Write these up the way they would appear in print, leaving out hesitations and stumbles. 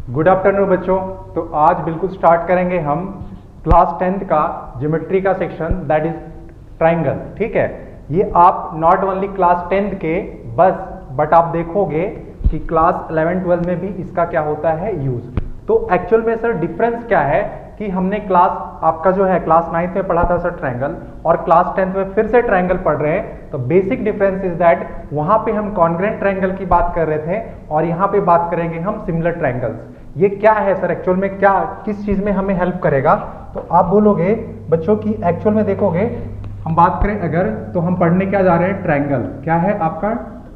Good afternoon बच्चों। तो आज बिल्कुल स्टार्ट करेंगे हम क्लास 10th का ज्योमेट्री का सेक्शन दैट इज ट्राइंगल। ठीक है, ये आप नॉट ओनली क्लास 10th के बट आप देखोगे कि क्लास 11 12 में भी इसका क्या होता है यूज। तो एक्चुअल में सर डिफरेंस क्या है कि हमने क्लास आपका जो है क्लास 9th में पढ़ा था सर ट्रायंगल, और क्लास 10th में फिर से ट्रायंगल पढ़ रहे हैं। तो बेसिक डिफरेंस इज दैट वहां पे हम कॉन्ग्रुएंट ट्रायंगल की बात कर रहे थे और यहाँ पे बात करेंगे हम सिमिलर ट्रायंगल्स। ये क्या है सर एक्चुअल में, क्या किस चीज में हमें हेल्प करेगा? तो आप बोलोगे बच्चों की एक्चुअल में देखोगे हम बात करें अगर, तो हम पढ़ने क्या जा रहे हैं ट्रायंगल। क्या है आपका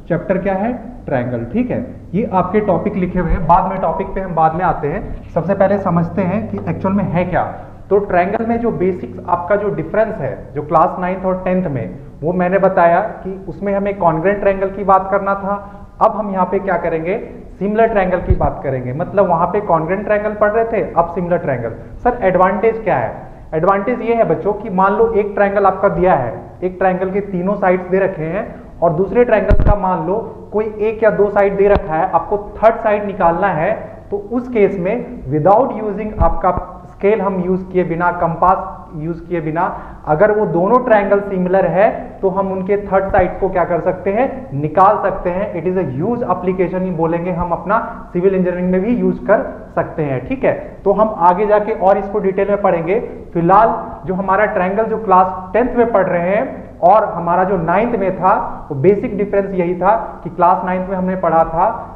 चैप्टर, क्या है ट्रायंगल। ठीक है, ये आपके टॉपिक लिखे हुए हैं, बाद में टॉपिक पे हम बाद में आते हैं। सबसे पहले समझते हैं कि एक्चुअल में है क्या। तो ट्रायंगल में जो बेसिक्स आपका जो डिफरेंस है जो क्लास 9th और 10th में, वो मैंने बताया कि उसमें हमें कॉन्ग्रुएंट ट्रायंगल की बात करना था। अब हम यहाँ पे क्या करेंगे, सिमिलर ट्रायंगल की बात करेंगे। मतलब वहां पे कॉन्ग्रुएंट ट्रायंगल पढ़ रहे थे, अब सिमिलर ट्रायंगल। सर एडवांटेज क्या है? एडवांटेज ये है बच्चों कि मान लो एक ट्रायंगल आपका दिया है, एक ट्रायंगल के तीनों साइड्स दे रखे हैं और दूसरे ट्रायंगल का मान लो कोई एक या दो साइड दे रखा है, आपको थर्ड साइड निकालना है। तो उस केस में विदाउट यूजिंग आपका स्केल हम यूज किए बिना, कंपास यूज किए बिना, अगर वो दोनों ट्रायंगल सिमिलर है तो हम उनके थर्ड साइड को क्या कर सकते हैं, निकाल सकते हैं। It is a huge application ही बोलेंगे हम, अपना सिविल इंजीनियरिंग में भी यूज कर सकते हैं। ठीक है, तो हम आगे जाके और इसको डिटेल में पढ़ेंगे। फिलहाल जो हमारा ट्रायंगल जो क्लास 10th में पढ़ रहे हैं और हमारा जो 9th में था, वो बेसिक डिफरेंस यही था कि क्लास 9th में हमने पढ़ा था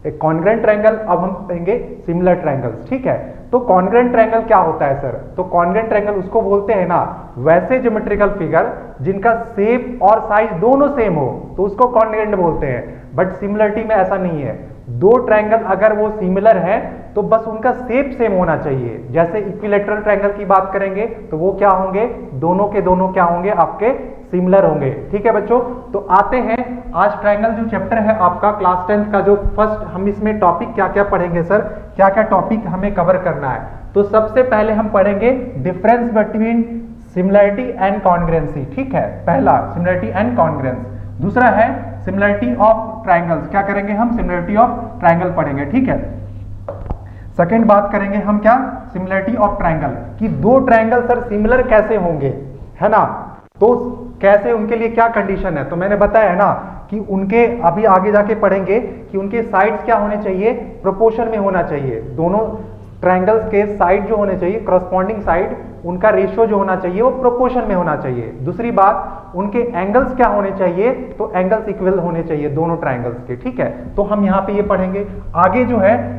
एक कॉन्ग्रुएंट ट्रायंगल, अब हम पढ़ेंगे सिमिलर ट्रायंगल्स। ठीक है, तो कॉन्ग्रुएंट ट्रायंगल क्या होता है सर? तो कॉन्ग्रुएंट ट्रायंगल उसको बोलते हैं ना वैसे ज्योमेट्रिकल फिगर जिनका शेप और साइज दोनों सेम हो, तो उसको कॉन्ग्रुएंट बोलते हैं। बट सिमिलरिटी में ऐसा नहीं है, दो ट्रायंगल अगर वो सिमिलर है तो बस उनका शेप सेम होना चाहिए। जैसे इक्विलैटरल ट्रायंगल की बात करेंगे तो वो क्या होंगे, दोनों के दोनों क्या होंगे, आपके सिमिलर होंगे। ठीक है बच्चों, तो आते हैं आज ट्रायंगल जो चैप्टर है आपका क्लास 10th का जो फर्स्ट, हम इसमें टॉपिक क्या क्या पढ़ेंगे सर, क्या क्या टॉपिक हमें कवर करना है। तो सबसे पहले हम पढ़ेंगे difference between similarity and congruency. ठीक है, पहला सिमिलरिटी एंड कॉन्ग्रुएंस, दूसरा है सिमिलरिटी ऑफ ट्रायंगल्स। क्या करेंगे हम, सिमिलरिटी ऑफ ट्रायंगल पढ़ेंगे। ठीक है, सेकंड बात करेंगे हम क्या, सिमिलरिटी ऑफ ट्रायंगल, कि दो ट्रायंगल सर सिमिलर कैसे होंगे, है ना। तो कैसे, उनके लिए क्या कंडीशन है। तो मैंने बताया है ना कि उनके अभी आगे जाके पढ़ेंगे कि उनके साइड्स क्या होने चाहिए, प्रोपोर्शन में होना चाहिए। दोनों ट्रायंगल्स के साइड जो होने चाहिए, करस्पॉन्डिंग साइड, उनका रेशियो जो होना चाहिए वो प्रोपोर्शन में होना चाहिए। दूसरी बात, उनके एंगल्स क्या होने चाहिए, तो एंगल्स इक्वल होने चाहिए दोनों ट्रायंगल्स के। ठीक है, तो हम यहाँ पे ये पढ़ेंगे। आगे जो है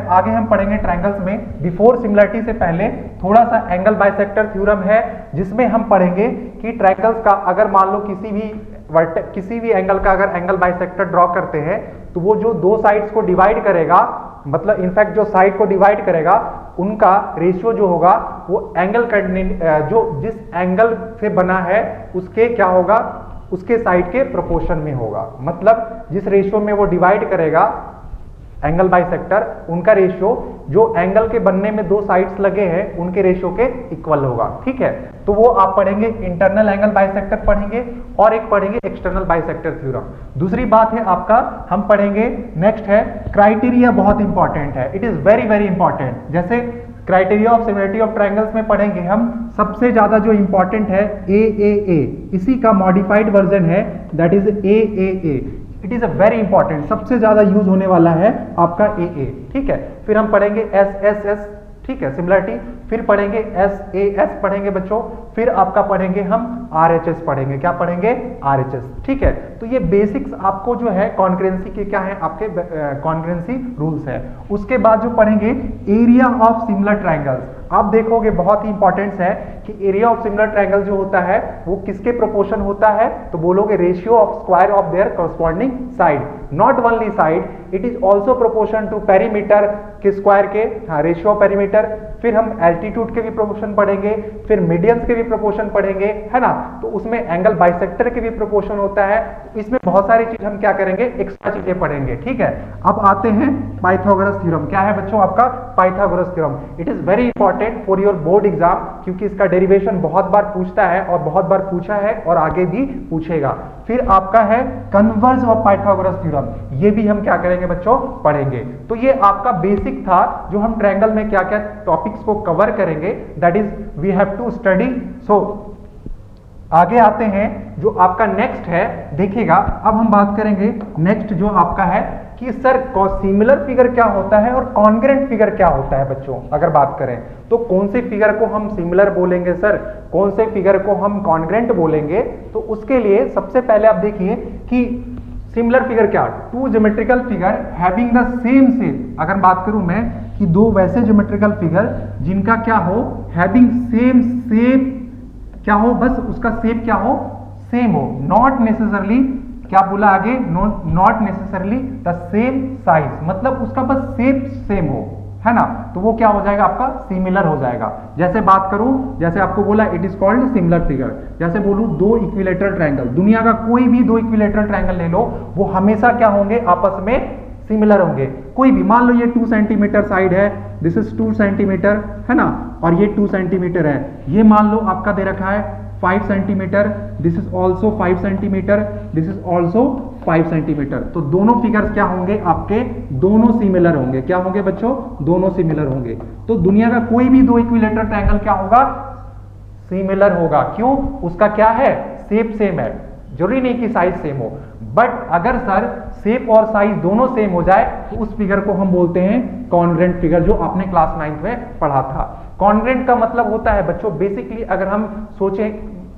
आगे हम पढ़ेंगे ट्रायंगल्स में। बिफोर सिमिलरिटी से पहले थोड़ा सा एंगल बाइसेक्टर थ्योरम है, जिसमें हम पढ़ेंगे कि ट्रायंगल्स का अगर मान लो किसी भी एंगल का अगर एंगल बाइसेक्टर ड्रॉ करते हैं तो वो जो दो साइड्स को डिवाइड करेगा, मतलब इनफैक्ट जो साइड को डिवाइड करेगा उनका रेशियो जो होगा वो एंगल जो जिस एंगल से बना है उसके क्या होगा, उसके साइड के प्रोपोर्शन में होगा। मतलब जिस रेशियो में वो डिवाइड करेगा एंगल बाइसेक्टर, उनका रेशियो जो एंगल के बनने में दो साइड्स लगे हैं उनके रेशियो के इक्वल होगा। ठीक है, तो वो आप पढ़ेंगे, इंटरनल एंगल बाइसेक्टर पढ़ेंगे और एक पढ़ेंगे एक्सटर्नल बाइसेक्टर थ्योरम। दूसरी बात है आपका, हम पढ़ेंगे नेक्स्ट है क्राइटेरिया, बहुत इंपॉर्टेंट है, it is very very important. जैसे criteria of similarity of triangles में पढ़ेंगे हम, सबसे ज्यादा जो इंपॉर्टेंट है AAA, इसी का मॉडिफाइड वर्जन है, that is AAA। It is a very important, सबसे ज्यादा यूज होने वाला है आपका AA। ठीक है, फिर हम पढ़ेंगे SSS, ठीक है सिमिलरिटी, फिर पढ़ेंगे SAS पढ़ेंगे बच्चों, फिर आपका पढ़ेंगे हम RHS पढ़ेंगे। क्या पढ़ेंगे, RHS। ठीक है, तो ये बेसिक्स आपको जो है कॉन्ग्रुएंसी के क्या है, आपके कॉन्ग्रुएंसी रूल्स है। उसके बाद जो पढ़ेंगे एरिया ऑफ सिमिलर ट्रायंगल्स। आप देखोगे बहुत ही इंपॉर्टेंट है कि एरिया ऑफ सिमिलर ट्रायंगल जो होता है वो किसके प्रोपोर्शन होता है, तो बोलोगे ratio of square of their corresponding side, not only side, it is also proportion to perimeter के स्क्वायर के, हाँ रेशियो ऑफ पेरीमीटर। फिर हम एल्टीट्यूड के भी प्रोपोर्शन पढ़ेंगे, फिर मीडियंस के भी प्रोपोर्शन पढ़ेंगे, है ना। तो उसमें एंगल बाइसेक्टर के भी प्रोपोर्शन होता है। इसमें बहुत सारी चीज हम क्या करेंगे, एक्स्ट्रा चीजें पढ़ेंगे। ठीक है, अब आते हैं पाइथागोरस थ्योरम। क्या है बच्चों आपका Pythagoras theorem, it is very important important for your board exam, क्योंकि इसका डेरिवेशन बहुत बार पूछता है और बहुत बार पूछा है और आगे भी पूछेगा। फिर आपका है कन्वर्स ऑफ पाइथागोरस थ्योरम, ये भी हम क्या करेंगे बच्चों, पढ़ेंगे। तो ये आपका बेसिक था जो हम ट्रायंगल में क्या क्या टॉपिक्स को कवर करेंगे, that is we have to study. So आगे आते हैं जो आपका नेक्स्ट है, देखिएगा अब हम बात करेंगे नेक्स्ट जो आपका है कि सर सिमिलर फिगर क्या होता है और कॉन्ग्रेंट फिगर क्या होता है बच्चों। अगर बात करें तो कौन से फिगर को हम सिमिलर बोलेंगे सर, कौन से फिगर को हम कॉन्ग्रेंट बोलेंगे। तो उसके लिए सबसे पहले आप देखिए कि सिमिलर फिगर क्या, two geometrical figure having the same shape. अगर बात करूं मैं कि दो वैसे ज्योमेट्रिकल फिगर जिनका क्या हो, हैविंग सेम शेप क्या हो, बस उसका शेप क्या हो, सेम हो, नॉट नेसेसरली, क्या बोला आगे, not necessarily the same size, मतलब उसका बस शेप सेम हो, है ना, तो वो क्या हो जाएगा आपका सिमिलर हो जाएगा। जैसे बात करूं, जैसे आपको बोला it is called similar figure, जैसे बोलूं दो इक्विलेटरल ट्रायंगल, दुनिया का कोई भी दो इक्विलेटरल ट्रायंगल ले लो, वो हमेशा क्या होंगे, आपस में सिमिलर होंगे। कोई भी मान लो ये 2 सेंटीमीटर साइड है, दिस इज 2 सेंटीमीटर, है ना, और ये 2 सेंटीमीटर है, ये मान लो आपका दे रखा है 5 centimetre, this is also 5 centimetre, this is also 5 centimetre. तो दोनों फिगर्स क्या होंगे आपके, दोनों सिमिलर होंगे। क्या होंगे बच्चों, दोनों सिमिलर होंगे। तो दुनिया का कोई भी दो इक्विलेटरल ट्रायंगल क्या होगा, सिमिलर होगा। क्यों, उसका क्या है, शेप सेम है, जरूरी नहीं कि साइज सेम हो। बट अगर सर शेप और साइज दोनों सेम हो जाए तो उस फिगर को हम बोलते हैं कॉन्ग्रेंट फिगर, जो आपने क्लास 9th में पढ़ा था। कॉन्ग्रेंट का मतलब होता है बच्चों बेसिकली, अगर हम सोचें,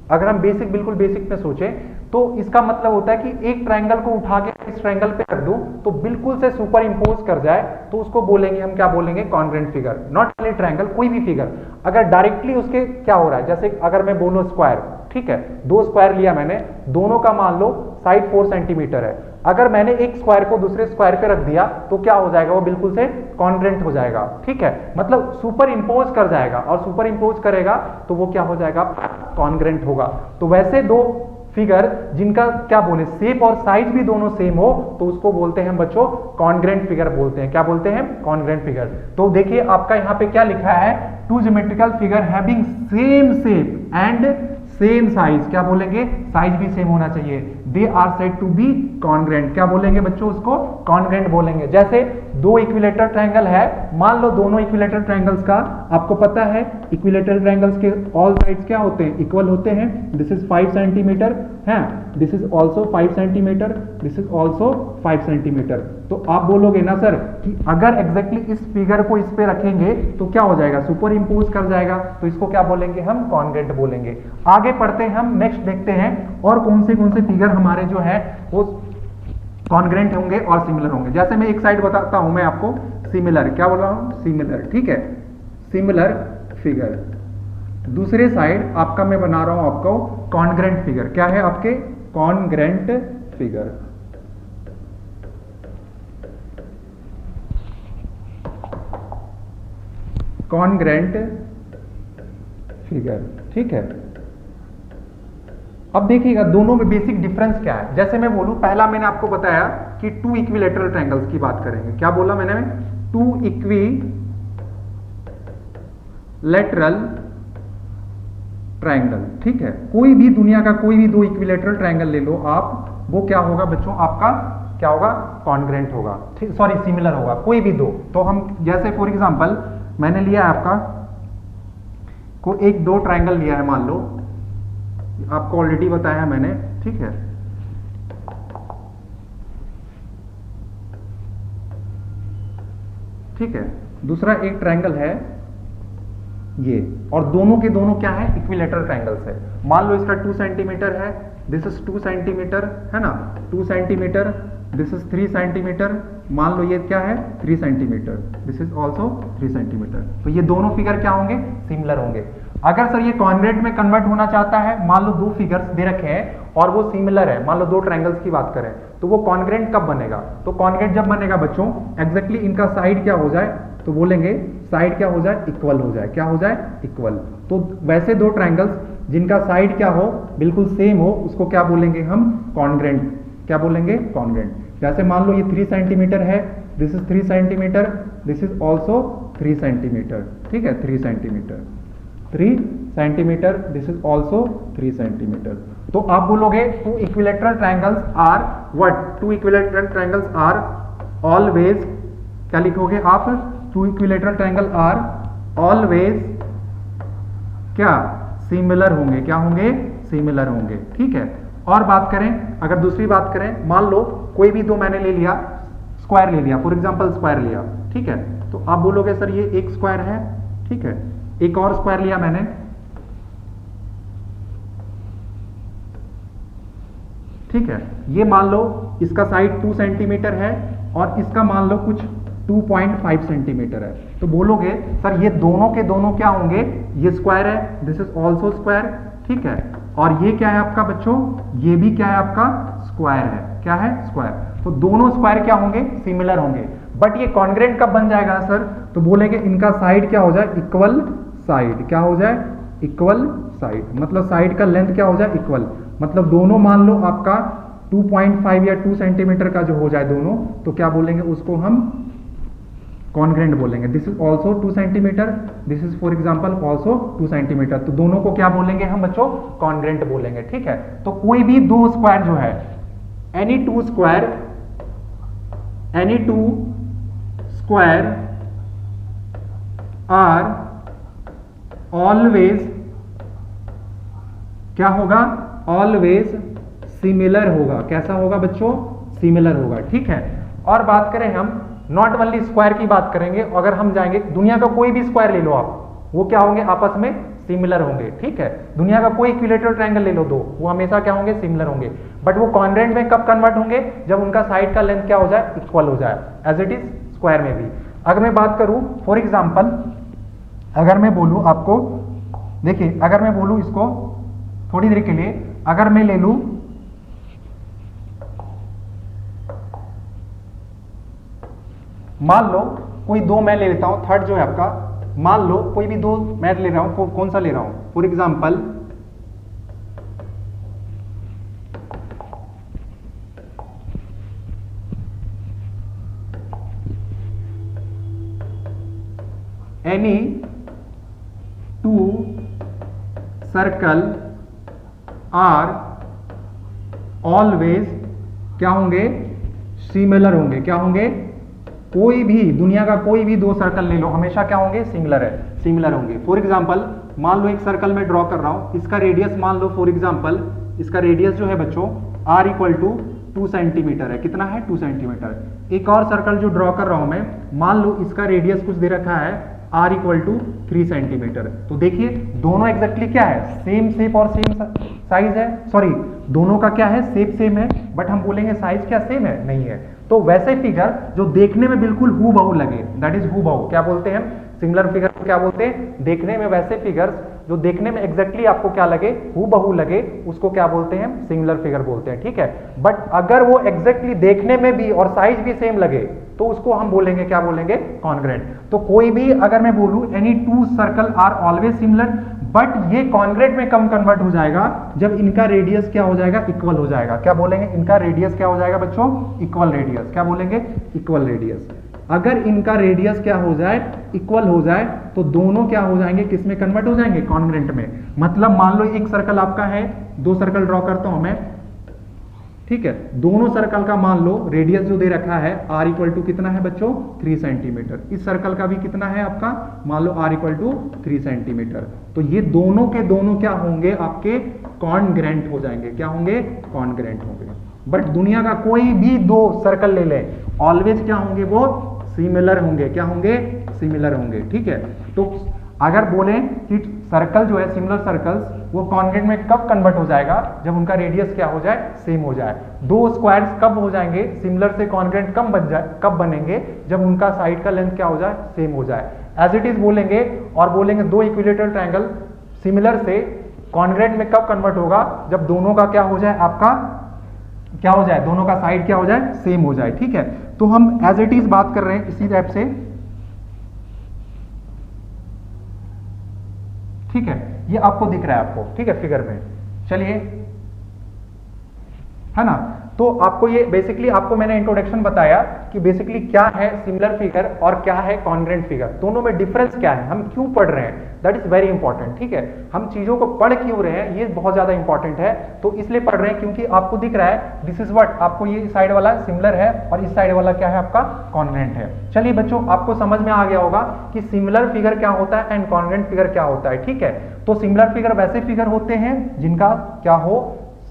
अगर हम बेसिक बिल्कुल बेसिक में सोचें तो इसका मतलब होता है कि एक ट्रायंगल को उठा के इस ट्रायंगल पे रख दूं तो बिल्कुल से सुपर इंपोज कर जाए, तो उसको बोलेंगे हम, क्या बोलेंगे, congruent figure. Not only triangle, कोई भी फिगर अगर डायरेक्टली उसके क्या हो रहा है, जैसे अगर मैं बोलूं स्क्वायर, ठीक है, दो स्क्वायर लिया मैंने, दोनों का मान लो साइड 4 सेंटीमीटर है, अगर मैंने एक स्क्वायर को दूसरे स्क्वायर पे रख दिया तो क्या हो जाएगा, वो बिल्कुल से कॉन्ग्रेंट हो जाएगा। ठीक है, मतलब सुपर इंपोज कर जाएगा, और सुपर इंपोज करेगा तो वो क्या हो जाएगा, कॉन्ग्रेंट होगा। तो वैसे दो फिगर जिनका क्या बोले, शेप और साइज भी दोनों सेम हो, तो उसको बोलते हैं बच्चों कॉन्ग्रेंट फिगर बोलते हैं। क्या बोलते हैं, कॉन्ग्रेंट फिगर। तो देखिए आपका यहाँ पे क्या लिखा है, two geometrical figure having same shape and same size, क्या बोलेंगे, साइज भी सेम होना चाहिए, they are said to be congruent. क्या बोलेंगे बच्चों, उसको कॉन्ग्रेंट बोलेंगे। जैसे दो इक्विलेटरल ट्रायंगल है, मान लो दोनों इक्विलेटरल ट्रायंगल्स का आपको पता है इक्विलेटरल ट्रायंगल्स के ऑल साइड्स क्या होते हैं, इक्वल होते हैं। दिस इज 5 सेंटीमीटर है, this is also 5 centimetre, this is also 5 centimetre. तो आप बोलोगे ना सर कि अगर एग्जैक्टली इस फिगर को इस पे रखेंगे तो क्या हो जाएगा, सुपर इंपोज कर जाएगा, तो इसको क्या बोलेंगे हम, कॉन्ग्रेंट बोलेंगे। आगे पढ़ते हैं हम, नेक्स्ट देखते हैं और कौन से फिगर हमारे जो है वो कॉन्ग्रेंट होंगे और सिमिलर होंगे। जैसे मैं एक साइड बताता हूं मैं आपको, सिमिलर, क्या बोल रहा हूं, सिमिलर, ठीक है, सिमिलर फिगर। दूसरे साइड आपका मैं बना रहा हूं आपको कॉन्ग्रेंट फिगर। क्या है आपके, कॉन्ग्रेंट फिगर। कॉन्ग्रेंट फिगर, ठीक है। अब देखिएगा दोनों में बेसिक डिफरेंस क्या है। जैसे मैं बोलूं, पहला मैंने आपको बताया कि टू इक्विलेटरल ट्रायंगल्स की बात करेंगे। क्या बोला मैंने, टू इक्विलेटरल ट्रायंगल, ठीक है। कोई भी दुनिया का कोई भी दो इक्विलेटरल ट्रायंगल ले लो आप, वो क्या होगा बच्चों, आपका क्या होगा, कॉन्ग्रेंट होगा, ठीक, सॉरी सिमिलर होगा, कोई भी दो। तो हम जैसे फॉर एग्जांपल मैंने लिया आपका को एक दो ट्रायंगल लिया है, मान लो, आपको ऑलरेडी बताया मैंने, ठीक है। ठीक है, दूसरा एक ट्रायंगल है ये, और दोनों के दोनों क्या है, इक्विलेटरल ट्रायंगल्स है। मान लो इसका 2 सेंटीमीटर है, दिस इज 2 सेंटीमीटर, है ना, 2 सेंटीमीटर, दिस इज 3 सेंटीमीटर, मान लो ये क्या है, 3 centimetre, this is also 3 centimetre. तो ये दोनों फिगर क्या होंगे, सिमिलर होंगे। अगर सर ये कॉन्ग्रेंट में कन्वर्ट होना चाहता है, मान लो दो फिगर्स दे रखे हैं और वो सिमिलर है, मान लो दो ट्रायंगल्स की बात करें, तो वो कॉन्ग्रेंट कब बनेगा, तो कॉन्ग्रेंट जब बनेगा बच्चों एग्जैक्टली इनका साइड क्या हो जाए, तो बोलेंगे साइड क्या हो जाए, इक्वल हो जाए। क्या हो जाए, इक्वल। तो वैसे दो ट्रायंगल्स जिनका साइड क्या हो, बिल्कुल सेम हो, उसको क्या बोलेंगे हम, कॉन्ग्रेंट। क्या बोलेंगे, कॉन्ग्रेंट। जैसे मान लो ये 3 सेंटीमीटर है, this is 3 centimetre, this is also 3 centimetre, ठीक है, 3 centimetre, 3 centimetre, this is also 3 centimetre. तो आप बोलोगे two equilateral triangles are what, two equilateral triangles are always, क्या लिखोगे आप, two equilateral triangle are always क्या, सिमिलर होंगे, क्या होंगे, सिमिलर होंगे, ठीक है। और बात करें, अगर दूसरी बात करें, मान लो कोई भी दो मैंने ले लिया, स्क्वायर ले लिया, फॉर एग्जांपल स्क्वायर लिया, ठीक है, तो आप बोलोगे सर ये एक स्क्वायर है, ठीक है, एक और स्क्वायर लिया मैंने, ठीक है, ये मान लो इसका साइड 2 सेंटीमीटर है और इसका मान लो कुछ 2.5 सेंटीमीटर है, तो बोलोगे सर ये दोनों के दोनों क्या होंगे, ये स्क्वायर है, दिस इज ऑल्सो स्क्वायर, ठीक है, और ये क्या है आपका बच्चों, ये भी क्या है आपका स्क्वायर है, क्या है, स्क्वायर। तो दोनों स्क्वायर क्या होंगे, सिमिलर होंगे। बट ये कॉन्ग्रेंट कब बन जाएगा सर, तो बोलेंगे इनका साइड क्या हो जाए, इक्वल साइड, क्या हो जाए, इक्वल साइड, मतलब साइड का लेंथ क्या हो जाए, इक्वल, मतलब दोनों मान लो आपका 2.5 या 2 सेंटीमीटर का जो हो जाए दोनों, तो क्या बोलेंगे उसको हम कॉन्ग्रेंट बोलेंगे। This is also 2 centimetre, this is for example also 2 centimetre, तो दोनों को क्या बोलेंगे हम बच्चों, कॉन्ग्रेंट बोलेंगे, ठीक है। तो कोई भी दो स्क्वायर जो है, any two square are always क्या होगा, ऑलवेज सिमिलर होगा, कैसा होगा बच्चों, सिमिलर होगा, ठीक है। और बात करें हम नॉट ओनली स्क्वायर की बात करेंगे, अगर हम जाएंगे दुनिया का कोई भी स्क्वायर ले लो आप, वो क्या होंगे, आपस में सिमिलर होंगे, ठीक है। दुनिया का कोई इक्विलेटरल ट्रायंगल ले लो दो, वो हमेशा क्या होंगे, सिमिलर होंगे। बट वो कॉन्ग्रेंट में कब कन्वर्ट होंगे, जब उनका साइड का लेंथ क्या हो जाए, इक्वल हो जाए, एज इट इज स्क्वायर में भी। अगर मैं बात करूं फॉर एग्जाम्पल, अगर मैं बोलूं आपको, देखिए अगर मैं बोलूं इसको थोड़ी देर के लिए, अगर मैं ले लूं मान लो कोई दो मैं ले लेता हूं, थर्ड जो है आपका, मान लो कोई भी दो मैं ले रहा हूं, कौन सा ले रहा हूं, for example any two circle are always क्या होंगे, सिमिलर होंगे, क्या होंगे, कोई भी दुनिया का कोई भी दो सर्कल ले लो, हमेशा क्या होंगे, सिमिलर है, सिमिलर होंगे। फॉर एग्जांपल मान लो एक सर्कल में ड्रॉ कर रहा हूं, इसका रेडियस मान लो फॉर एग्जांपल, इसका रेडियस जो है बच्चों r इक्वल टू 2 सेंटीमीटर है, कितना है, 2 सेंटीमीटर। एक और सर्कल जो ड्रॉ कर रहा हूं मैं, मान लो इसका रेडियस कुछ दे रखा है r इक्वल टू 3 सेंटीमीटर। तो देखिए दोनों एग्जैक्टली क्या है, सेम शेप और सेम साइज है, सॉरी दोनों का क्या है, शेप सेम है, बट हम बोलेंगे साइज क्या सेम है, नहीं है। तो वैसे फिगर जो देखने में बिल्कुल हूबहू लगे, दैट इज हूबहू, क्या बोलते हैं हम, सिमिलर फिगर को क्या बोलते हैं, देखने में वैसे फिगर्स जो देखने में एग्जैक्टली आपको क्या लगे, हूबहू लगे, उसको क्या बोलते हैं, सिमिलर फिगर बोलते हैं, ठीक है। बट अगर वो एग्जैक्टली देखने में भी और साइज भी सेम लगे, तो उसको हम बोलेंगे, क्या बोलेंगे, कॉन्ग्रेंट। तो कोई भी अगर मैं बोलूं any two circle are always similar, but ये कॉन्ग्रेंट में कम कन्वर्ट हो जाएगा जब इनका रेडियस क्या हो जाएगा, इक्वल हो जाएगा। क्या बोलेंगे, इनका रेडियस क्या हो जाएगा बच्चों, इक्वल रेडियस, क्या बोलेंगे, इक्वल रेडियस। अगर इनका रेडियस क्या हो जाए, इक्वल हो जाए, तो दोनों क्या हो जाएंगे, किस में कन्वर्ट हो जाएंगे, कॉन्ग्रेंट में। मतलब मान लो एक सर्कल आपका है, दो सर्कल ड्रॉ करता हूं मैं, ठीक है, दोनों सर्कल का मान लो रेडियस जो दे रखा है r इक्वल टू कितना है बच्चों, 3 सेंटीमीटर। इस सर्कल का भी कितना है आपका, मान लो r इक्वल टू 3 सेंटीमीटर। तो ये दोनों के दोनों क्या होंगे, आपके कॉन्ग्रेंट हो जाएंगे, क्या होंगे, कॉन्ग्रेंट होंगे। बट दुनिया का कोई भी दो सर्कल ले लें, ऑलवेज क्या होंगे, वो सिमिलर होंगे, क्या होंगे, सिमिलर होंगे, ठीक है। तो अगर बोले कि सर्कल जो है, सिमिलर सर्कल्स, वो कॉन्ग्रेंट में कब कन्वर्ट हो जाएगा, जब उनका रेडियस क्या हो जाए, सेम हो जाए। दो स्क्वायर्स कब हो जाएंगे, सिमिलर से कॉन्ग्रेंट कब बनेंगे, जब उनका साइड का लेंथ क्या हो जाए, सेम हो जाए, एज इट इज बोलेंगे। और बोलेंगे दो इक्विलेटरल ट्रायंगल सिमिलर से कॉन्ग्रेंट में कब कन्वर्ट होगा, जब दोनों का क्या हो जाए, आपका क्या हो जाए, दोनों का साइड क्या हो जाए, सेम हो जाए, ठीक है। तो हम एज इट इज बात कर रहे हैं इसी टाइप से, ठीक है, ये आपको दिख रहा है आपको, ठीक है, फिगर में, चलिए, है ना। तो आपको ये बेसिकली आपको मैंने इंट्रोडक्शन बताया कि बेसिकली क्या है सिमिलर फिगर और क्या है कॉन्ग्रुएंट फिगर, दोनों में डिफरेंस क्या है, हम क्यों पढ़ रहे हैं, दैट इज वेरी इंपॉर्टेंट। ठीक है, हम चीजों को पढ़ क्यों रहे हैं ये बहुत ज्यादा इंपॉर्टेंट है। तो इसलिए पढ़ रहे हैं क्योंकि आपको दिख रहा है दिस इज व्हाट, आपको ये साइड वाला सिमिलर है और इस साइड वाला क्या है आपका कॉन्ग्रुएंट है। चलिए बच्चों आपको समझ में आ गया होगा कि सिमिलर फिगर क्या होता है एंड कॉन्ग्रुएंट फिगर क्या होता है। ठीक है, तो सिमिलर फिगर वैसे फिगर होते हैं जिनका क्या हो,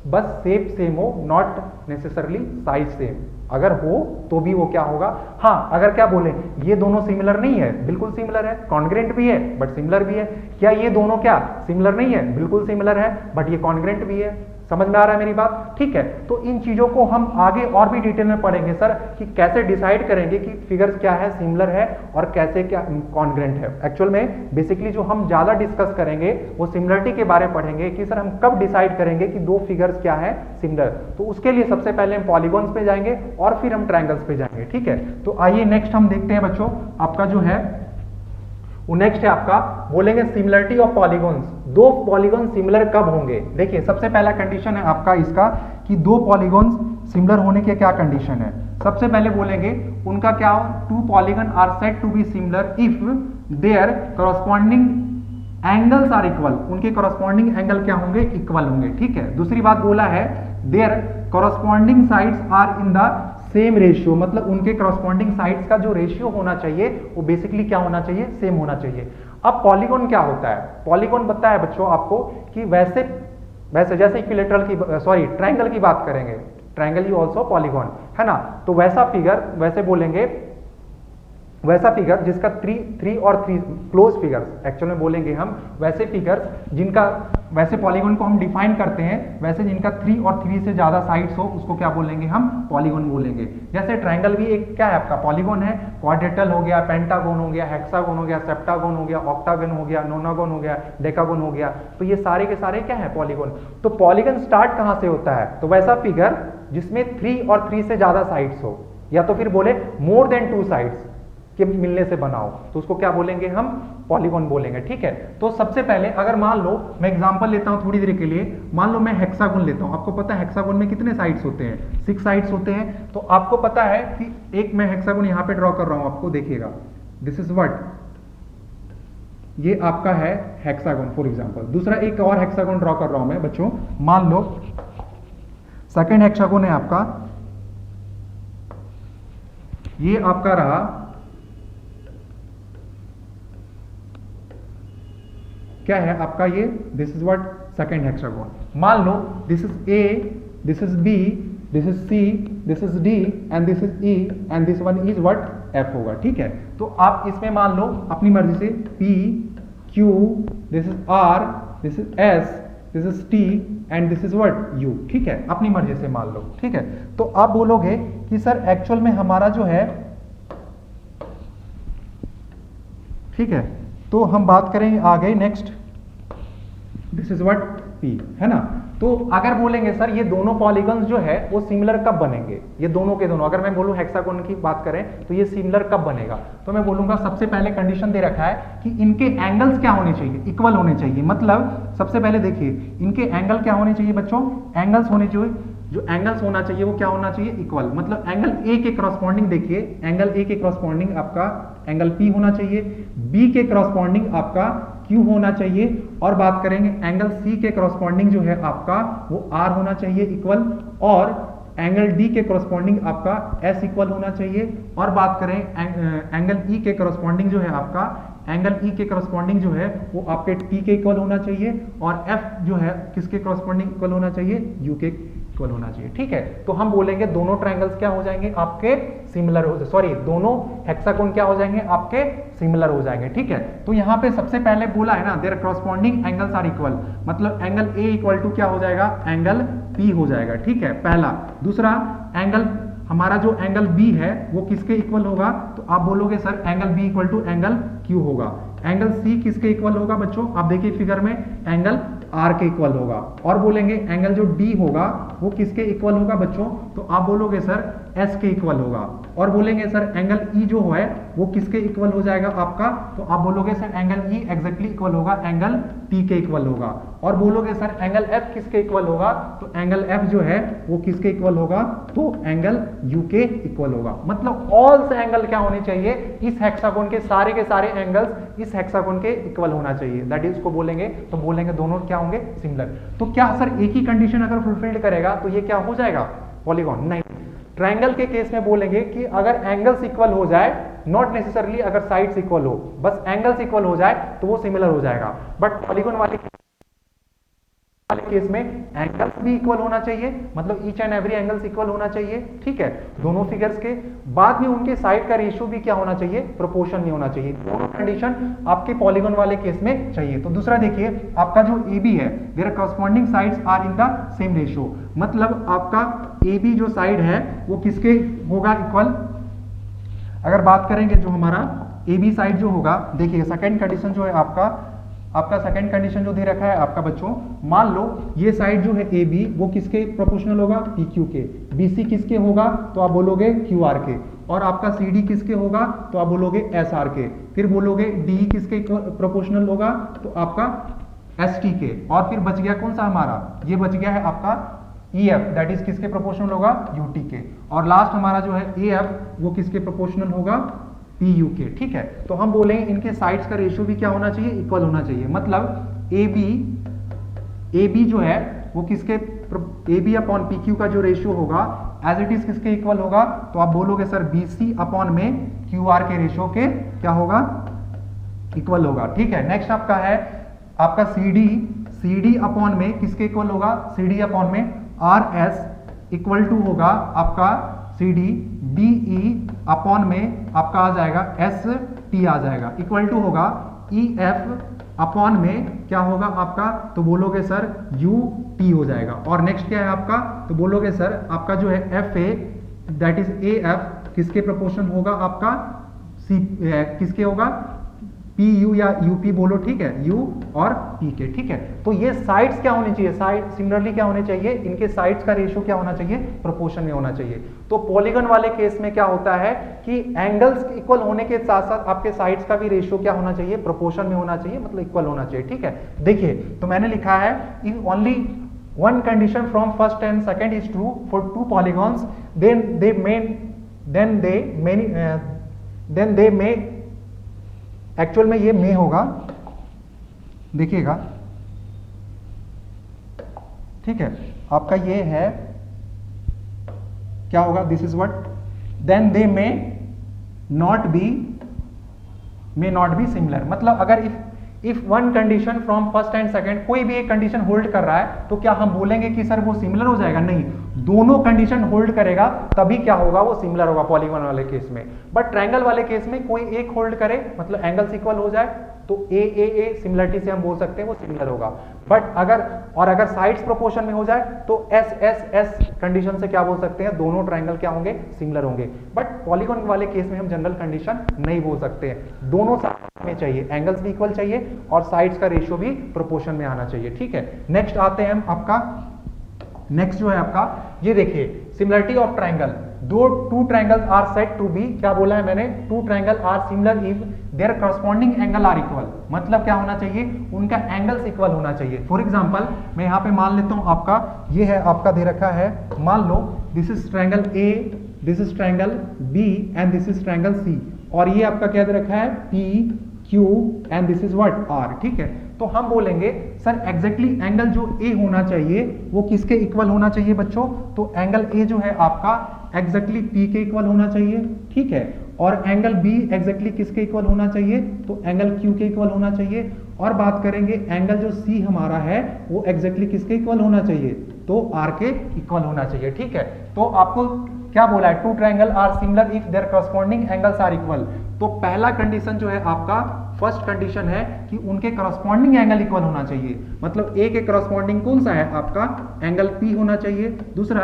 बस शेप सेम हो, नॉट नेसेसरली साइज सेम। अगर हो तो भी वो क्या होगा, हाँ अगर क्या बोले ये दोनों सिमिलर नहीं है, बिल्कुल सिमिलर है, कॉन्ग्रुएंट भी है बट सिमिलर भी है। क्या ये दोनों क्या सिमिलर नहीं है, बिल्कुल सिमिलर है बट ये कॉन्ग्रुएंट भी है। समझ में आ रहा है मेरी बात? ठीक है, तो इन चीजों को हम आगे और भी डिटेल में पढ़ेंगे सर कि कैसे डिसाइड करेंगे कि फिगर्स क्या है सिमिलर है और कैसे क्या कॉन्ग्रुएंट है। एक्चुअल में बेसिकली जो हम ज्यादा डिस्कस करेंगे वो सिमिलरिटी के बारे में पढ़ेंगे कि सर हम कब डिसाइड करेंगे कि दो फिगर्स क्या है सिमिलर। तो उसके लिए सबसे पहले हम पॉलीगॉन्स पे जाएंगे और फिर हम ट्रायंगल्स पे जाएंगे। ठीक है, तो आइए नेक्स्ट हम देखते हैं बच्चों, आपका जो है वो नेक्स्ट है आपका बोलेंगे सिमिलरिटी ऑफ पॉलीगॉन्स। दो पॉलीगॉन सिमिलर कब होंगे? देखिए सबसे पहला कंडीशन है आपका इसका कि दो पॉलीगॉन्स सिमिलर होने के क्या कंडीशन है। सबसे पहले बोलेंगे उनका क्या हो, two polygon are said to be similar if their corresponding angles are equal, उनके करस्पॉन्डिंग एंगल क्या होंगे, इक्वल होंगे। ठीक है, दूसरी बात बोला है their corresponding sides are in the same ratio, मतलब उनके करस्पॉन्डिंग साइड्स का जो रेशियो होना चाहिए वो बेसिकली क्या होना चाहिए, सेम होना चाहिए। अब पॉलीगॉन क्या होता है, पॉलीगॉन पता है बच्चों आपको कि वैसे जैसे इक्विलेटरल की ट्रायंगल की बात करेंगे, ट्रायंगल इज आल्सो पॉलीगॉन है ना, तो वैसा फिगर वैसे बोलेंगे वैसा फिगर जिसका थ्री और थ्री क्लोज फिगर्स, एक्चुअल में बोलेंगे हम वैसे फिगर्स जिनका वैसे पॉलीगॉन को हम डिफाइन करते हैं वैसे जिनका 3 और 3 से ज्यादा साइड्स हो उसको क्या बोलेंगे, हम पॉलीगॉन बोलेंगे। जैसे ट्रायंगल भी एक क्या है आपका पॉलीगॉन है, क्वाड्रेटल हो गया, पेंटागोन हो गया, हेक्सागोन हो गया, सेप्टागोन हो गया, ऑक्टागोन हो गया, नोनागोन हो गया, डेकागोन हो गया, तो ये सारे के सारे क्या है पॉलीगॉन। तो पॉलीगॉन स्टार्ट कहां से होता है, तो वैसा फिगर जिसमें 3 और 3 से ज्यादा साइड्स हो, या तो फिर बोले मोर देन 2 साइड्स के मिलने से बनाओ, तो उसको क्या बोलेंगे, हम पॉलीगॉन बोलेंगे। ठीक है, तो सबसे पहले अगर मान लो मैं एग्जांपल लेता हूं थोड़ी देर के लिए, मान लो मैं हेक्सागोन लेता हूं। आपको पता है हेक्सागोन में कितने साइड्स होते हैं, 6 साइड्स होते हैं। तो आपको पता है कि एक मैं हेक्सागोन यहां पे ड्रॉ कर रहा हूं, आपको देखिएगा दिस इज व्हाट, ये आपका है हेक्सागोन फॉर एग्जांपल। दूसरा एक और हेक्सागोन ड्रॉ कर रहा हूं मैं बच्चों, मान लो सेकंड हेक्सागोन है आपका, ये आपका रहा क्या है आपका ये, this is what second hexagon. मान लो this is A, this is B, this is C, this is D and this is E and this one is what F होगा। ठीक है, तो आप इसमें मान लो अपनी मर्जी से P Q, this is R, this is S, this is T and this is what U. ठीक है, अपनी मर्जी से मान लो। ठीक है, तो आप बोलोगे कि सर एक्चुअल में हमारा जो है, ठीक है, तो हम बात करेंगे आगे next, this is what P है ना। तो अगर बोलेंगे सर ये दोनों पॉलीगॉन्स जो है वो सिमिलर कब बनेंगे, ये दोनों के दोनों, अगर मैं बोलूं हेक्सागोन की बात करें तो ये सिमिलर कब बनेगा, तो मैं बोलूंगा सबसे पहले कंडीशन दे रखा है कि इनके एंगल्स क्या होने चाहिए, इक्वल होने चाहिए। मतलब सबसे पहले देखिए इनके एंगल क्या होने चाहिए बच्चों, एंगल्स होने चाहिए, जो एंगल्स होना चाहिए वो क्या होना चाहिए, इक्वल। मतलब एंगल ए के करस्पॉन्डिंग देखिए, एंगल ए के करस्पॉन्डिंग आपका एंगल पी होना चाहिए, बी के करस्पॉन्डिंग आपका क्यू होना चाहिए, और बात करेंगे एंगल सी के करस्पॉन्डिंग जो है आपका वो आर होना चाहिए इक्वल, और एंगल डी के करस्पॉन्डिंग आपका एस इक्वल होना चाहिए, और बात करें एंगल ई के करस्पॉन्डिंग जो है आपका, एंगल ई के करस्पॉन्डिंग जो है वो आपके टी के इक्वल होना चाहिए, और एफ जो है किसके करस्पॉन्डिंग इक्वल होना चाहिए, यू के इक्वल होना चाहिए। ठीक है, तो हम बोलेंगे दोनों ट्रायंगल्स क्या हो जाएंगे आपके सिमिलर हो, सॉरी दोनों हेक्सागोन क्या हो जाएंगे आपके सिमिलर हो जाएंगे। ठीक है, तो यहाँ पे सबसे पहले बोला है ना their corresponding angles are equal, मतलब एंगल ए इक्वल टू क्या हो जाएगा, एंगल पी हो जाएगा। ठीक है, पहला। दूसरा एंगल हमारा जो एंगल बी है वो किसके इक्वल होगा, तो आप बोलोगे sir angle B equal to angle Q होगा। एंगल सी किसके इक्वल होगा बच्चों, आप देखिए फिगर में एंगल आर के इक्वल होगा, और बोलेंगे एंगल जो डी होगा वो किसके इक्वल होगा बच्चों, तो आप बोलोगे सर एस के इक्वल होगा। और बोलेंगे सर एंगल ई जो है वो किसके इक्वल हो जाएगा आपका, तो आप बोलोगे sir angle E exactly equal होगा एंगल टी के इक्वल होगा। और बोलोगे सर एंगल एफ किसके इक्वल होगा, तो एंगल एफ जो है वो किसके इक्वल होगा, तो एंगल यू के इक्वल होगा। मतलब ऑल से एंगल क्या होने चाहिए, इस हेक्सागोन के सारे एंगल्स इस हेक्सागोन के इक्वल होना चाहिए, दैट इज उसको बोलेंगे, तो बोलेंगे दोनों क्या होंगे, सिमिलर। तो क्या सर एक ही कंडीशन अगर फुलफिल्ड करेगा तो ये क्या हो जाएगा, पॉलीगॉन? नहीं, ट्रायंगल के केस में बोलेंगे कि अगर एंगल्स इक्वल हो जाए, नॉट नेसेसरली अगर साइड्स इक्वल हो, बस एंगल्स इक्वल हो जाए तो वो सिमिलर हो जाएगा। बट पॉलीगॉन वाले केस में एंगल्स भी इक्वल होना चाहिए, मतलब each and every angles equal होना चाहिए, ठीक है, दोनों फिगर्स के। बाद में उनके साइड का रेशियो भी क्या होना चाहिए, प्रोपोर्शन में होना चाहिए। दोनों कंडीशन आपके पॉलीगॉन वाले केस में चाहिए। तो दूसरा देखिए, आपका जो AB है, their corresponding sides are in the same ratio, मतलब आपका AB जो साइड है वो किसके होगा इक्वल। अगर बात करेंगे जो हमारा AB साइड जो होगा, देखिए सेकंड कंडीशन जो है आपका सेकंड कंडीशन जो दे रखा है आपका बच्चों, मान लो ये साइड जो है AB वो किसके प्रोपोर्शनल होगा, PQ के। BC किसके होगा, तो आप बोलोगे QR के। और आपका CD किसके होगा, तो आप बोलोगे SR के। फिर बोलोगे DE किसके प्रोपोर्शनल होगा, तो आपका ST के। और फिर बच गया कौन सा हमारा, ये बच गया है आपका EF, दैट इज किसके प्रोपोर्शनल होगा, UT के। और लास्ट हमारा जो है AF वो किसके प्रोपोर्शनल होगा, PU के, ठीक है। तो हम बोलेंगे इनके साइड्स का रेशियो भी क्या होना चाहिए, इक्वल होना चाहिए। मतलब AB जो है वो किसके, AB अपॉन PQ का जो रेशियो होगा एज इट इज किसके इक्वल होगा, तो आप बोलोगे सर BC अपॉन में QR के रेशियो के क्या होगा, इक्वल होगा, ठीक है। नेक्स्ट आपका है आपका CD अपॉन में किसके इक्वल होगा, CD अपॉन में RS इक्वल टू होगा आपका CD DE अपॉन में आपका आ जाएगा ST आ जाएगा, इक्वल टू होगा EF अपॉन में क्या होगा आपका, तो बोलोगे सर UT हो जाएगा। और नेक्स्ट क्या है आपका, तो बोलोगे सर आपका जो है FA दैट इज AF किसके प्रोपोर्शन होगा आपका, किसके होगा, PU या UP बोलो, ठीक है, U और P के, ठीक है। तो ये साइड्स क्या होनी चाहिए, साइड सिमिलरली क्या होने चाहिए, इनके साइड्स का रेशियो क्या होना चाहिए, प्रोपोर्शन में होना चाहिए। तो पॉलीगन वाले केस में क्या होता है कि एंगल्स इक्वल होने के साथ साथ आपके साइड्स का भी रेशियो क्या होना चाहिए, प्रोपोर्शन में होना चाहिए, मतलब इक्वल होना चाहिए, ठीक है। देखिए तो मैंने लिखा है if only one condition from first and second is true for two polygons, then they may actual में ये मे होगा, देखिएगा, ठीक है, आपका ये है क्या होगा, this is what, then they may not be similar. मतलब अगर if one condition from first and second, कोई भी एक कंडीशन होल्ड कर रहा है तो क्या हम बोलेंगे कि सर वो सिमिलर हो जाएगा, नहीं, दोनों कंडीशन होल्ड करेगा तभी क्या होगा, वो सिमिलर होगा पॉलीगॉन वाले केस में। बट ट्रायंगल वाले केस में कोई एक होल्ड करे, मतलब एंगल्स इक्वल हो जाए, तो ए सिमिलरिटी से हम बोल सकते हैं वो सिमिलर होगा। बट अगर साइड्स प्रोपोर्शन में हो जाए तो एस कंडीशन से क्या बोल सकते हैं, दोनों ट्रायंगल क्या होंगे, सिमिलर होंगे। बट पॉलीगॉन वाले केस में हम जनरल कंडीशन नहीं बोल सकते हैं, दोनों साइड में चाहिए, एंगल्स भी इक्वल चाहिए और साइड्स का रेशियो भी प्रोपोर्शन में आना चाहिए, ठीक है। नेक्स्ट आते हैं हम आपका, नेक्स्ट जो है आपका ये देखिए, सिमिलरिटी ऑफ ट्रायंगल, दो two triangles are said to be, क्या बोला है मैंने, two triangle are similar if their corresponding angle are equal. मतलब क्या होना चाहिए, उनका एंगल्स इक्वल होना चाहिए। फॉर एग्जांपल मैं यहां पे मान लेता हूं आपका ये है, आपका दे रखा है, मान लो this is triangle A, this is triangle B and this is triangle C, और ये आपका क्या दे रखा है, P Q and this is what, R, ठीक है। तो हम बोलेंगे सर एग्जैक्टली एंगल जो ए होना चाहिए वो किसके इक्वल होना चाहिए बच्चों, तो एंगल ए जो है आपका एग्जैक्टली पी के इक्वल होना चाहिए, ठीक है। और एंगल बी एग्जैक्टली किसके इक्वल होना चाहिए, तो एंगल क्यू के इक्वल होना चाहिए। और बात करेंगे एंगल जो सी हमारा है वो एग्जैक्टली किसके इक्वल होना चाहिए, तो आर के इक्वल होना चाहिए, ठीक है। तो आपको क्या बोला है, two triangle are similar if their corresponding angles are equal. तो पहला कंडीशन जो है आपका, फर्स्ट कंडीशन है कि उनके करस्पॉन्डिंग एंगल इक्वल होना चाहिए, मतलब ए के करस्पॉन्डिंग कौन सा है आपका, एंगल पी होना चाहिए। दूसरा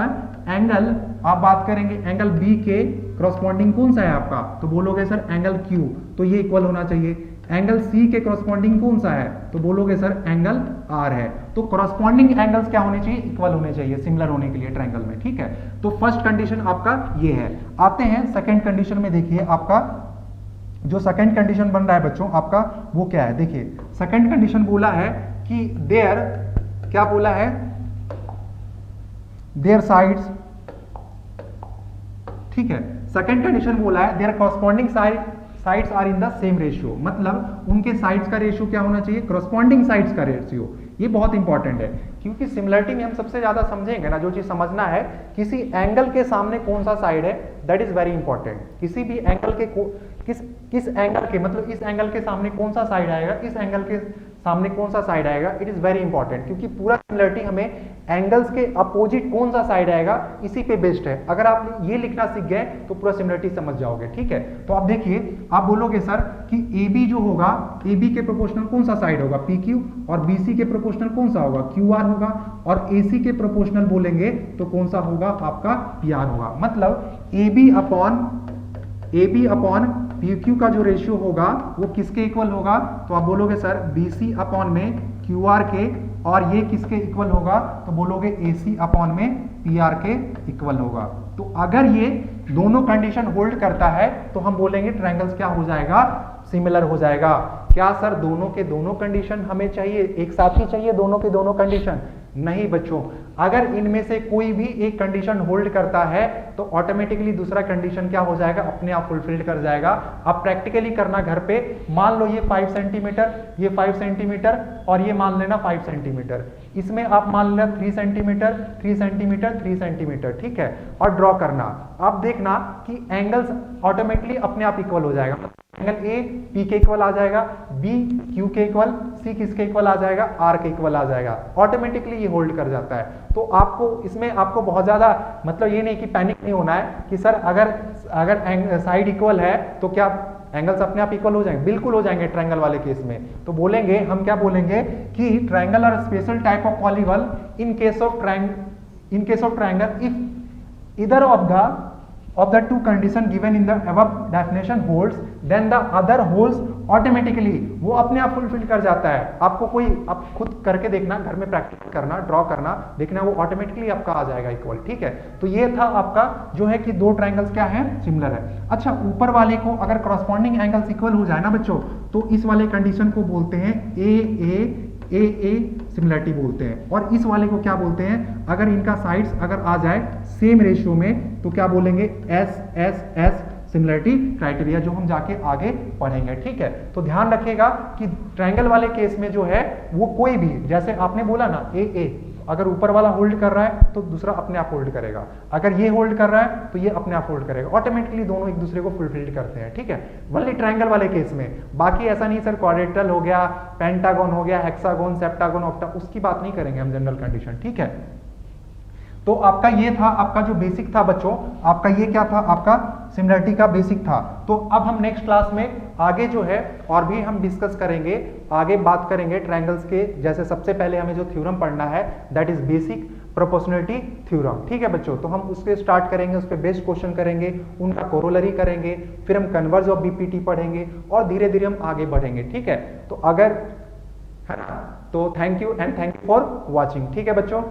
एंगल आप बात करेंगे एंगल बी के करस्पॉन्डिंग कौन सा है आपका, तो बोलोगे सर एंगल क्यू, तो ये इक्वल होना चाहिए। एंगल सी के कॉरस्पॉन्डिंग कौन सा है, तो बोलोगे सर एंगल आर है। तो कॉरस्पॉन्डिंग एंगल्स क्या होने चाहिए, इक्वल होने चाहिए सिमिलर होने के लिए ट्रायंगल में, ठीक है। तो फर्स्ट कंडीशन आपका ये है। आते हैं सेकंड कंडीशन में, देखिए आपका जो सेकंड कंडीशन बन रहा है बच्चों आपका वो क्या है, देखिए सेकंड कंडीशन बोला है कि देयर, क्या बोला है, देयर साइड्स, ठीक है। सेकंड कंडीशन बोला है their corresponding sides are in the same ratio, मतलब उनके साइड्स का रेशियो क्या होना चाहिए, कॉरस्पॉन्डिंग साइड्स का रेशियो। ये बहुत इंपॉर्टेंट है क्योंकि सिमिलरिटी में हम सबसे ज्यादा समझेंगे ना, जो चीज समझना है किसी एंगल के सामने कौन सा साइड है, दैट इज वेरी इंपॉर्टेंट। किसी भी एंगल के किस एंगल के, मतलब इस एंगल के सामने कौन सा साइड आएगा, इस एंगल के सामने कौन सा साइड आएगा, इट इज वेरी इंपॉर्टेंट, क्योंकि पूरा सिमिलरिटी हमें एंगल्स के अपोजिट कौन सा साइड आएगा इसी पे बेस्ड है। अगर आप ये लिखना सीख गए तो पूरा सिमिलरिटी समझ जाओगे, ठीक है। तो आप देखिए, आप बोलोगे सर कि AB जो होगा, AB के प्रोपोर्शनल कौन सा साइड होगा, PQ, और BC के प्रोपोर्शनल कौन सा होगा, QR होगा, और AC के प्रोपोर्शनल बोलेंगे तो कौन सा होगा, आपका PR होगा। मतलब AB अपॉन PQ का जो रेशियो होगा वो किसके इक्वल होगा, तो आप बोलोगे सर BC अपॉन में QR के, और ये किसके इक्वल होगा, तो बोलोगे AC अपॉन में PR के इक्वल होगा। तो अगर ये दोनों कंडीशन होल्ड करता है तो हम बोलेंगे ट्रायंगल्स क्या हो जाएगा, सिमिलर हो जाएगा। क्या सर दोनों के दोनों कंडीशन हमें चाहिए, एक साथ ही चाहिए दोनों के दोनों कंडीशन? नहीं बच्चों, अगर इनमें से कोई भी एक कंडीशन होल्ड करता है तो ऑटोमेटिकली दूसरा कंडीशन क्या हो जाएगा, अपने आप फुलफिल कर जाएगा। आप प्रैक्टिकली करना घर पे, मान लो ये 5 सेंटीमीटर, ये 5 सेंटीमीटर, और ये मान लेना 5 सेंटीमीटर, इसमें आप मान लेना 3 सेंटीमीटर, 3 सेंटीमीटर, 3 सेंटीमीटर, ठीक है, और ड्रॉ करना। आप देखना कि एंगल्स ऑटोमेटिकली अपने आप इक्वल हो जाएगा। एंगल ए पी के इक्वल आ जाएगा, बी क्यू के इक्वल, सी किसके इक्वल आ जाएगा, आर के इक्वल आ जाएगा। ऑटोमेटिकली ये होल्ड कर जाता है। तो आपको इसमें आपको बहुत ज्यादा मतलब ये नहीं कि पैनिक नहीं होना है कि सर अगर साइड इक्वल है तो क्या एंगल्स अपने आप इक्वल हो जाएंगे, बिल्कुल हो जाएंगे ट्रायंगल वाले केस में। तो बोलेंगे हम, क्या बोलेंगे कि ट्रायंगल और special type of polygon in case of triangle if either of the two condition given in the above definition holds, then the other holds automatically, वो अपने आप फुलफिल कर जाता है। आपको कोई, आप खुद करके देखना, घर में प्रैक्टिस करना, ड्रॉ करना, देखना वो ऑटोमेटिकली आपका आ जाएगा इक्वल, ठीक है। तो ये था आपका जो है कि दो ट्रायंगल्स क्या है, सिमिलर है। अच्छा, ऊपर वाले को अगर करस्पॉन्डिंग एंगल्स इक्वल हो जाए ना बच्चों, तो इस वाले कंडीशन को बोलते हैं ए सिमिलरिटी बोलते हैं। और इस वाले को क्या बोलते हैं, अगर इनका साइड्स अगर आ जाए सेम रेशियो में तो क्या बोलेंगे, एस सिमिलरिटी क्राइटेरिया, जो हम जाके आगे पढ़ेंगे, ठीक है। तो ध्यान रखिएगा कि ट्रायंगल वाले केस में जो है वो कोई भी, जैसे आपने बोला ना ए, अगर ऊपर वाला होल्ड कर रहा है तो दूसरा अपने आप होल्ड करेगा, अगर ये होल्ड कर रहा है तो ये अपने आप होल्ड करेगा। ऑटोमेटिकली दोनों एक दूसरे को फुलफिल करते हैं, ठीक है, वनली ट्रायंगल वाले केस में। बाकी ऐसा नहीं सर, क्वाड्रेटल हो गया, पेंटागन हो गया, हेक्सागोन, सेप्टागन, ऑक्टा, उसकी बात नहीं करेंगे हम, जनरल कंडीशन, ठीक है। तो आपका ये था, आपका जो बेसिक था बच्चों, आपका ये क्या था, आपका सिमिलरिटी का बेसिक था। तो अब हम नेक्स्ट क्लास में आगे जो है और भी हम डिस्कस करेंगे, आगे बात करेंगे ट्रायंगल्स के। जैसे सबसे पहले हमें जो थ्योरम पढ़ना है that is basic proportionality theorem, ठीक है बच्चों। तो हम उसके स्टार्ट करेंगे, उस पर बेस्ड क्वेश्चन करेंगे, उनका कोरोलरी करेंगे, फिर हम कन्वर्ज ऑफ बीपीटी पढ़ेंगे और धीरे धीरे हम आगे बढ़ेंगे, ठीक है। तो अगर है ना, तो thank you and thank you for watching, ठीक है बच्चों।